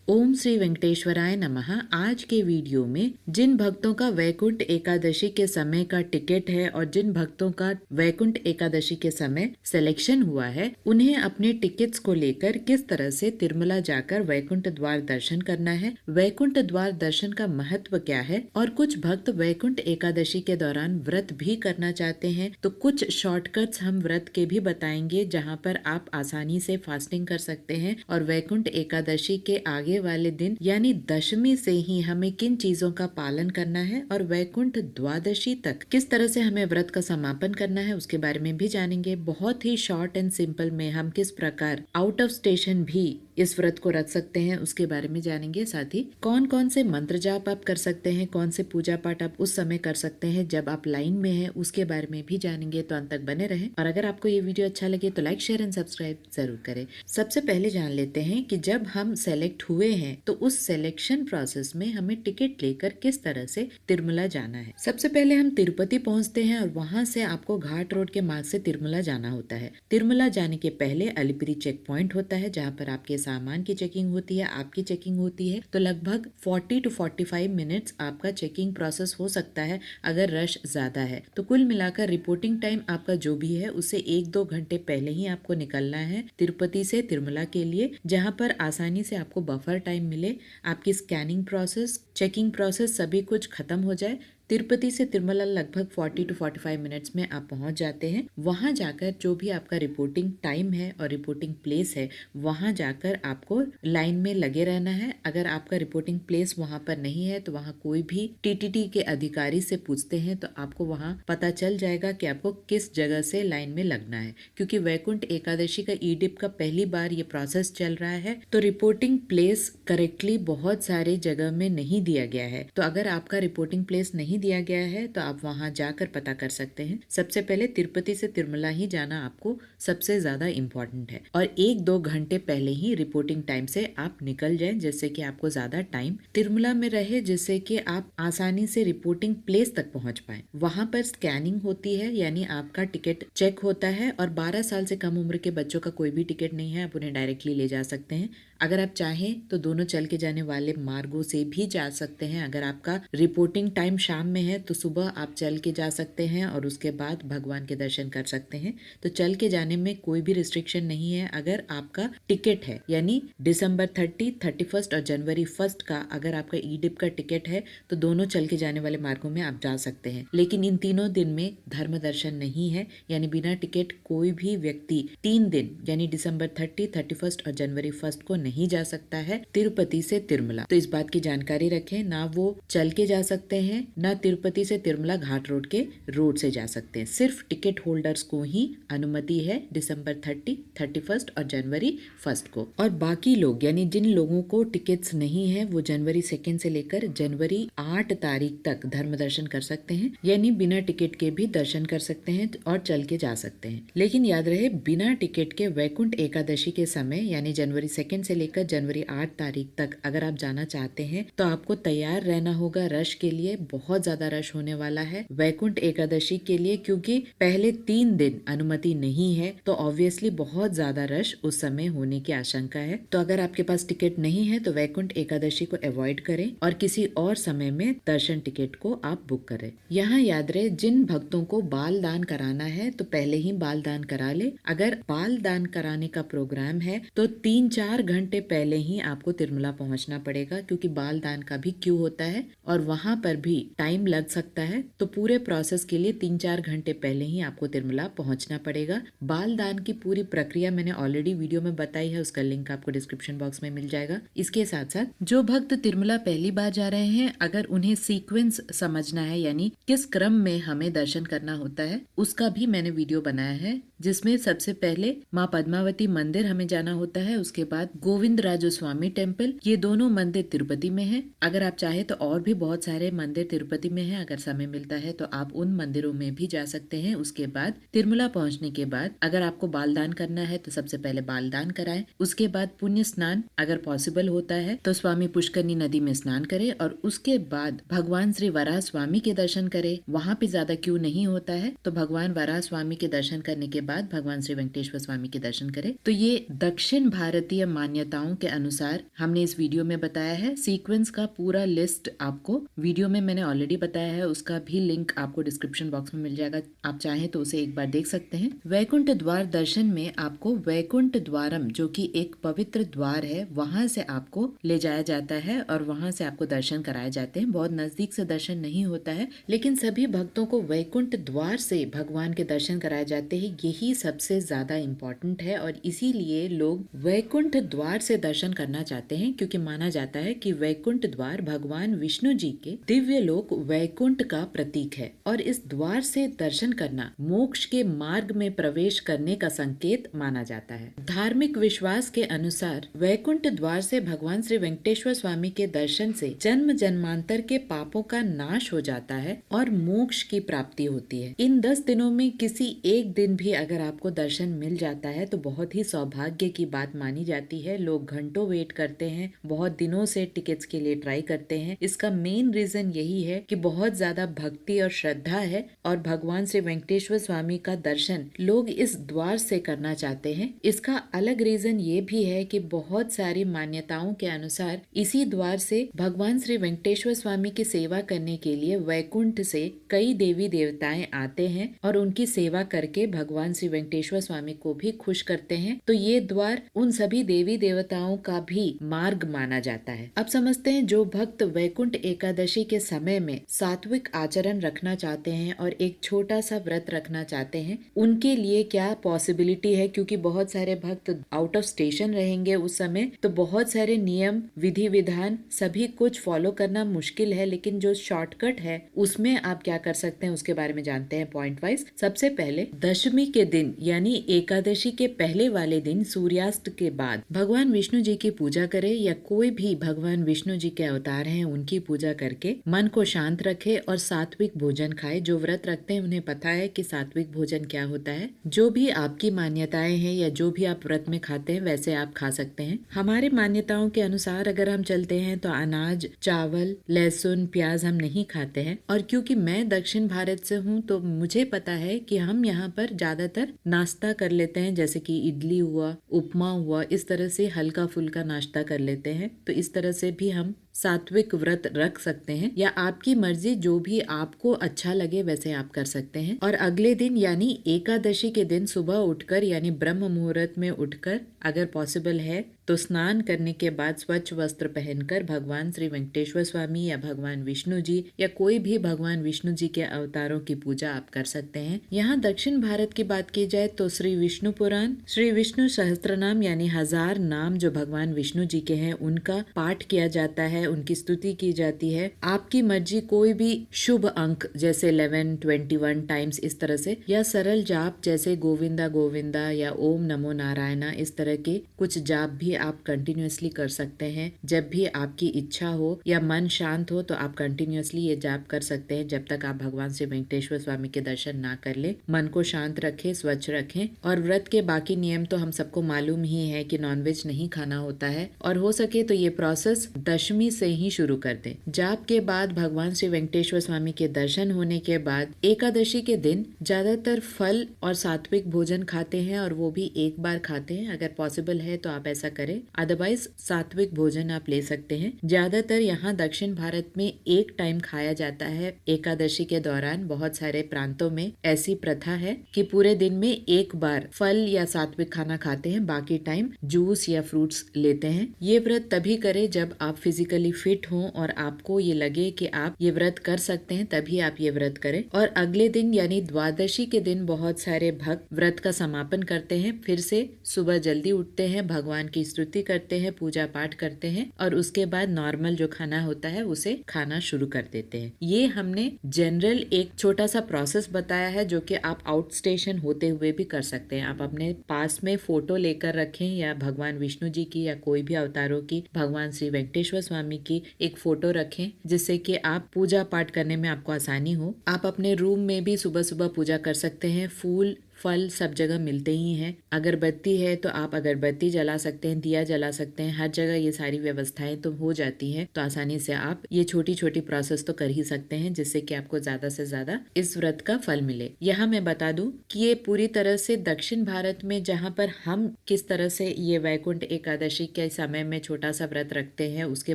ओम श्री वेंकटेश्वराय नमः। आज के वीडियो में जिन भक्तों का वैकुंठ एकादशी के समय का टिकट है और जिन भक्तों का वैकुंठ एकादशी के समय सिलेक्शन हुआ है, उन्हें अपने टिकट्स को लेकर किस तरह से तिरुमला जाकर वैकुंठ द्वार दर्शन करना है, वैकुंठ द्वार दर्शन का महत्व क्या है। और कुछ भक्त वैकुंठ एकादशी के दौरान व्रत भी करना चाहते हैं, तो कुछ शॉर्टकट्स हम व्रत के भी बताएंगे, जहाँ पर आप आसानी से फास्टिंग कर सकते हैं और वैकुंठ एकादशी के आगे वाले दिन यानी दशमी से ही हमें किन चीजों का पालन करना है और वैकुंठ द्वादशी तक किस तरह से हमें व्रत का समापन करना है, उसके बारे में भी जानेंगे। बहुत ही शॉर्ट एंड सिंपल में हम किस प्रकार आउट ऑफ स्टेशन भी इस व्रत को रख सकते हैं, उसके बारे में जानेंगे। साथ ही कौन कौन से मंत्र जाप आप कर सकते हैं, कौन से पूजा पाठ आप उस समय कर सकते हैं जब आप लाइन में हैं, उसके बारे में भी जानेंगे। तो अंत तक बने रहें और अगर आपको ये वीडियो अच्छा लगे तो लाइक शेयर एंड सब्सक्राइब जरूर करें। सबसे पहले जान लेते हैं कि जब हम सेलेक्ट हुए हैं तो उस सिलेक्शन प्रोसेस में हमें टिकट लेकर किस तरह से तिरुमला जाना है। सबसे पहले हम तिरुपति पहुंचते हैं और वहां से आपको घाट रोड के मार्ग से तिरुमला जाना होता है। तिरुमला जाने के पहले अलिपिरी चेक पॉइंट होता है, जहाँ पर आपके सामान की चेकिंग होती है, आपकी चेकिंग होती है। तो लगभग 40 to 45 मिनट्स आपका चेकिंग प्रोसेस हो सकता है अगर रश ज्यादा है। तो कुल मिलाकर रिपोर्टिंग टाइम आपका जो भी है उससे 1-2 घंटे पहले ही आपको निकलना है तिरुपति से तिरुमला के लिए, जहाँ पर आसानी से आपको बफर टाइम मिले, आपकी स्कैनिंग प्रोसेस, चेकिंग प्रोसेस सभी कुछ खत्म हो जाए। तिरुपति से तिरुमला लगभग 40 to 45 मिनट्स में आप पहुंच जाते हैं। वहां जाकर जो भी आपका रिपोर्टिंग टाइम है और रिपोर्टिंग प्लेस है, वहां जाकर आपको लाइन में लगे रहना है। अगर आपका रिपोर्टिंग प्लेस वहां पर नहीं है तो वहां कोई भी टीटीटी के अधिकारी से पूछते हैं तो आपको वहां पता चल जाएगा कि आपको किस जगह से लाइन में लगना है। क्योंकि वैकुंठ एकादशी का ईडिप का पहली बार ये प्रोसेस चल रहा है, तो रिपोर्टिंग प्लेस करेक्टली बहुत सारे जगह में नहीं दिया गया है। तो अगर आपका रिपोर्टिंग प्लेस नहीं दिया गया है तो आप वहां जाकर पता कर सकते हैं। सबसे पहले तिरुपति से तिरुमला ही जाना आपको सबसे ज्यादा इम्पोर्टेंट है और 1-2 घंटे पहले ही रिपोर्टिंग टाइम से आप निकल जाएं, जिससे कि आपको ज्यादा टाइम तिरुमला में रहे, जिससे कि आप आसानी से रिपोर्टिंग प्लेस तक पहुंच पाए। वहां पर स्कैनिंग होती है, यानी आपका टिकट चेक होता है और 12 साल से कम उम्र के बच्चों का कोई भी टिकट नहीं है, आप उन्हें डायरेक्टली ले जा सकते हैं। अगर आप चाहें तो दोनों चल के जाने वाले मार्गों से भी जा सकते हैं। अगर आपका रिपोर्टिंग टाइम शाम में है तो सुबह आप चल के जा सकते हैं और उसके बाद भगवान के दर्शन कर सकते हैं। तो चल के जाने में कोई भी रिस्ट्रिक्शन नहीं है अगर आपका टिकट है, यानी दिसंबर 30, 31 और जनवरी 1 का अगर आपका ईडिप का टिकट है तो दोनों चल के जाने वाले मार्गों में आप जा सकते हैं। लेकिन इन तीनों दिन में धर्म दर्शन नहीं है, यानी बिना टिकट कोई भी व्यक्ति 3 दिन यानी दिसंबर 30, 31 और जनवरी 1 को नहीं जा सकता है तिरुपति से तिरुमला। तो इस बात की जानकारी रखें, ना वो चल के जा सकते हैं, ना तिरुपति से तिरुमला घाट रोड के रोड से जा सकते हैं। सिर्फ टिकट होल्डर्स को ही अनुमति है दिसंबर 30, 31 और जनवरी 1 को। और बाकी लोग यानी जिन लोगों को टिकट्स नहीं है वो जनवरी 2 से लेकर जनवरी 8 तारीख तक धर्म दर्शन कर सकते हैं, यानी बिना टिकट के भी दर्शन कर सकते हैं और चल के जा सकते हैं। लेकिन याद रहे, बिना टिकट के वैकुंठ एकादशी के समय यानी जनवरी 2 से लेकर जनवरी 8 तारीख तक अगर आप जाना चाहते हैं तो आपको तैयार रहना होगा रश के लिए। बहुत ज्यादा रश होने वाला है वैकुंठ एकादशी के लिए, क्योंकि पहले 3 दिन अनुमति नहीं है, तो ऑब्वियसली बहुत ज्यादा रश उस समय होने की आशंका है। तो अगर आपके पास टिकट नहीं है तो वैकुंठ एकादशी को अवॉइड करें और किसी और समय में दर्शन टिकट को आप बुक करें। यहाँ याद रहे, जिन भक्तों को बाल दान कराना है तो पहले ही बाल दान करा ले। अगर बाल दान कराने का प्रोग्राम है तो 3-4 घंटे पहले ही आपको तिरुमला पहुंचना पड़ेगा, क्योंकि बाल दान का भी क्यू होता है और वहां पर भी टाइम लग सकता है। तो पूरे प्रोसेस के लिए 3-4 घंटे पहले ही आपको तिरुमला पहुंचना पड़ेगा। बाल दान की पूरी प्रक्रिया मैंने ऑलरेडी वीडियो में बताई है, उसका लिंक आपको डिस्क्रिप्शन बॉक्स में मिल जाएगा। इसके साथ साथ जो भक्त तिरुमला पहली बार जा रहे हैं, अगर उन्हें सीक्वेंस समझना है यानी किस क्रम में हमें दर्शन करना होता है, उसका भी मैंने वीडियो बनाया है, जिसमें सबसे पहले माँ पद्मावती मंदिर हमें जाना होता है, उसके बाद गोविंद राजो स्वामी टेम्पल, ये दोनों मंदिर तिरुपति में है। अगर आप चाहे तो और भी बहुत सारे मंदिर तिरुपति में है, अगर समय मिलता है तो आप उन मंदिरों में भी जा सकते हैं। उसके बाद तिरुमला पहुंचने के बाद अगर आपको बालदान करना है तो सबसे पहले बालदान कराएं। उसके बाद पुण्य स्नान अगर पॉसिबल होता है तो स्वामी पुष्करनी नदी में स्नान करें और उसके बाद भगवान श्री वराह स्वामी के दर्शन करें। वहाँ पे ज्यादा क्यू नहीं होता है, तो भगवान वराह स्वामी के दर्शन करने के बाद भगवान श्री वेंकटेश्वर स्वामी के दर्शन करें। तो ये दक्षिण भारतीय मान्यताओं के अनुसार हमने इस वीडियो में बताया है। सीक्वेंस का पूरा लिस्ट आपको वीडियो में मैंने ऑलरेडी बताया है, उसका भी लिंक आपको डिस्क्रिप्शन बॉक्स में मिल जाएगा, आप चाहें तो उसे एक बार देख सकते हैं। वैकुंठ द्वार दर्शन में आपको वैकुंठ द्वारम, जो कि एक पवित्र द्वार है, वहां से आपको ले जाया जाता है और वहां से आपको दर्शन कराए जाते हैं। बहुत नजदीक से दर्शन नहीं होता है, लेकिन सभी भक्तों को वैकुंठ द्वार से भगवान के दर्शन कराए जाते हैं। यही सबसे ज्यादा इम्पोर्टेंट है और इसीलिए लोग वैकुंठ द्वार से दर्शन करना चाहते हैं, क्योंकि माना जाता है कि वैकुंठ द्वार भगवान विष्णु जी के दिव्य लोक वैकुंठ का प्रतीक है और इस द्वार से दर्शन करना मोक्ष के मार्ग में प्रवेश करने का संकेत माना जाता है। धार्मिक विश्वास के अनुसार वैकुंठ द्वार से भगवान श्री वेंकटेश्वर स्वामी के दर्शन से जन्म जन्मांतर के पापों का नाश हो जाता है और मोक्ष की प्राप्ति होती है। इन 10 दिनों में किसी एक दिन भी अगर आपको दर्शन मिल जाता है तो बहुत ही सौभाग्य की बात मानी जाती है। लोग घंटों वेट करते हैं, बहुत दिनों से टिकट्स के लिए ट्राई करते हैं। इसका मेन रीजन यही है कि बहुत ज्यादा भक्ति और श्रद्धा है और भगवान श्री वेंकटेश्वर स्वामी का दर्शन लोग इस द्वार से करना चाहते हैं। इसका अलग रीजन ये भी है कि बहुत सारी मान्यताओं के अनुसार इसी द्वार से भगवान श्री वेंकटेश्वर स्वामी की सेवा करने के लिए वैकुंठ से कई देवी देवताएं आते हैं और उनकी सेवा करके भगवान श्री वेंकटेश्वर स्वामी को भी खुश करते हैं। तो ये द्वार उन सभी देवी देवताओं का भी मार्ग माना जाता है। अब समझते हैं जो भक्त वैकुंठ एकादशी के समय में सात्विक आचरण रखना चाहते हैं और एक छोटा सा व्रत रखना चाहते हैं, उनके लिए क्या पॉसिबिलिटी है, क्योंकि बहुत सारे भक्त आउट ऑफ स्टेशन रहेंगे उस समय, तो बहुत सारे नियम विधि विधान सभी कुछ फॉलो करना मुश्किल है। लेकिन जो शॉर्टकट है उसमें आप क्या कर सकते हैं उसके बारे में जानते हैं पॉइंट वाइज। सबसे पहले दशमी के दिन यानी एकादशी के पहले वाले दिन सूर्यास्त के बाद भगवान विष्णु जी की पूजा करें या कोई भी भगवान विष्णु जी के अवतार हैं उनकी पूजा करके मन को शांत रखे और सात्विक भोजन खाए। जो व्रत रखते हैं उन्हें पता है कि सात्विक भोजन क्या होता है। जो भी आपकी मान्यताएं हैं या जो भी आप व्रत में खाते हैं वैसे आप खा सकते हैं। हमारे मान्यताओं के अनुसार अगर हम चलते हैं तो अनाज, चावल, लहसुन, प्याज हम नहीं खाते हैं। और क्योंकि मैं दक्षिण भारत से हूँ तो मुझे पता है कि हम यहाँ पर ज्यादातर नाश्ता कर लेते हैं, जैसे कि इडली हुआ, उपमा हुआ, इस तरह से हल्का फुल्का नाश्ता कर लेते हैं। तो इस तरह से भी हम सात्विक व्रत रख सकते हैं या आपकी मर्जी, जो भी आपको अच्छा लगे वैसे आप कर सकते हैं। और अगले दिन यानी एकादशी के दिन सुबह उठकर यानी ब्रह्म मुहूर्त में उठकर अगर पॉसिबल है तो स्नान करने के बाद स्वच्छ वस्त्र पहनकर भगवान श्री वेंकटेश्वर स्वामी या भगवान विष्णु जी या कोई भी भगवान विष्णु जी के अवतारों की पूजा आप कर सकते हैं। यहाँ दक्षिण भारत की बात की जाए तो श्री विष्णु पुराण, श्री विष्णु सहस्त्रनाम यानी 1000 नाम जो भगवान विष्णु जी के हैं उनका पाठ किया जाता है, उनकी स्तुति की जाती है। आपकी मर्जी कोई भी शुभ अंक जैसे 11, 21 टाइम्स इस तरह से, या सरल जाप जैसे गोविंदा गोविंदा या ओम नमो नारायणा, इस तरह के कुछ जाप भी आप कंटिन्यूअसली कर सकते हैं। जब भी आपकी इच्छा हो या मन शांत हो तो आप कंटिन्यूअसली ये जाप कर सकते हैं जब तक आप भगवान श्री वेंकटेश्वर स्वामी के दर्शन ना कर ले। मन को शांत रखें, स्वच्छ रखें। और व्रत के बाकी नियम तो हम सबको मालूम ही है कि नॉनवेज नहीं खाना होता है और हो सके तो ये प्रोसेस दशमी से ही शुरू कर दें। जाप के बाद भगवान श्री वेंकटेश्वर स्वामी के दर्शन होने के बाद एकादशी के दिन ज्यादातर फल और सात्विक भोजन खाते हैं और वो भी एक बार खाते हैं। अगर पॉसिबल है तो आप ऐसा करें, अदरवाइज सात्विक भोजन आप ले सकते हैं। ज्यादातर यहाँ दक्षिण भारत में एक टाइम खाया जाता है एकादशी के दौरान। बहुत सारे प्रांतों में ऐसी प्रथा है कि पूरे दिन में एक बार फल या सात्विक खाना खाते हैं, बाकी टाइम जूस या फ्रूट्स लेते हैं। ये व्रत तभी करें जब आप फिजिकली फिट हो और आपको ये लगे कि आप ये व्रत कर सकते हैं, तभी आप ये व्रत करें। और अगले दिन यानी द्वादशी के दिन बहुत सारे भक्त व्रत का समापन करते हैं, फिर से सुबह जल्दी उठते हैं, भगवान की स्तुति करते हैं, पूजा पाठ करते हैं और उसके बाद नॉर्मल जो खाना होता है उसे खाना शुरू कर देते हैं। ये हमने जनरल एक छोटा सा प्रोसेस बताया है जो कि आप आउट स्टेशन होते हुए भी कर सकते हैं। आप अपने पास में फोटो लेकर रखें या भगवान विष्णु जी की या कोई भी अवतारों की, भगवान श्री वेंकटेश्वर स्वामी की एक फोटो रखें जिससे कि आप पूजा पाठ करने में आपको आसानी हो। आप अपने रूम में भी सुबह सुबह पूजा कर सकते हैं। फूल फल सब जगह मिलते ही हैं। अगरबत्ती है तो आप अगरबत्ती जला सकते हैं, दिया जला सकते हैं, हर जगह ये सारी व्यवस्थाएं तो हो जाती हैं। तो आसानी से आप ये छोटी छोटी प्रोसेस तो कर ही सकते हैं, जिससे कि आपको ज्यादा से ज्यादा इस व्रत का फल मिले। यहाँ मैं बता दूं कि ये पूरी तरह से दक्षिण भारत में, जहाँ पर हम किस तरह से ये वैकुंठ एकादशी के समय में छोटा सा व्रत रखते हैं उसके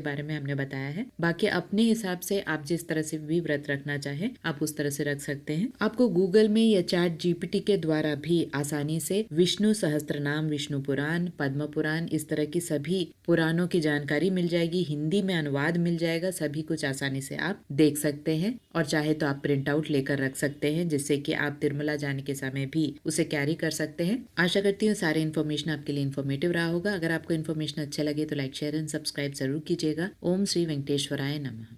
बारे में हमने बताया है। बाकी अपने हिसाब से आप जिस तरह से भी व्रत रखना चाहें आप उस तरह से रख सकते हैं। आपको गूगल में या चैट जीपीटी के द्वारा भी आसानी से विष्णु सहस्त्रनाम, विष्णु पुराण, पद्म पुराण, इस तरह की सभी पुराणों की जानकारी मिल जाएगी। हिंदी में अनुवाद मिल जाएगा, सभी कुछ आसानी से आप देख सकते हैं। और चाहे तो आप प्रिंट आउट लेकर रख सकते हैं, जिससे कि आप तिरुमला जाने के समय भी उसे कैरी कर सकते हैं। आशा करती हूँ सारे इन्फॉर्मेशन आपके लिए इन्फॉर्मेटिव रहा होगा। अगर आपको इन्फॉर्मेशन अच्छा लगे तो लाइक, शेयर एंड सब्सक्राइब जरूर कीजिएगा। ओम श्री वेंकटेश्वराय नमः।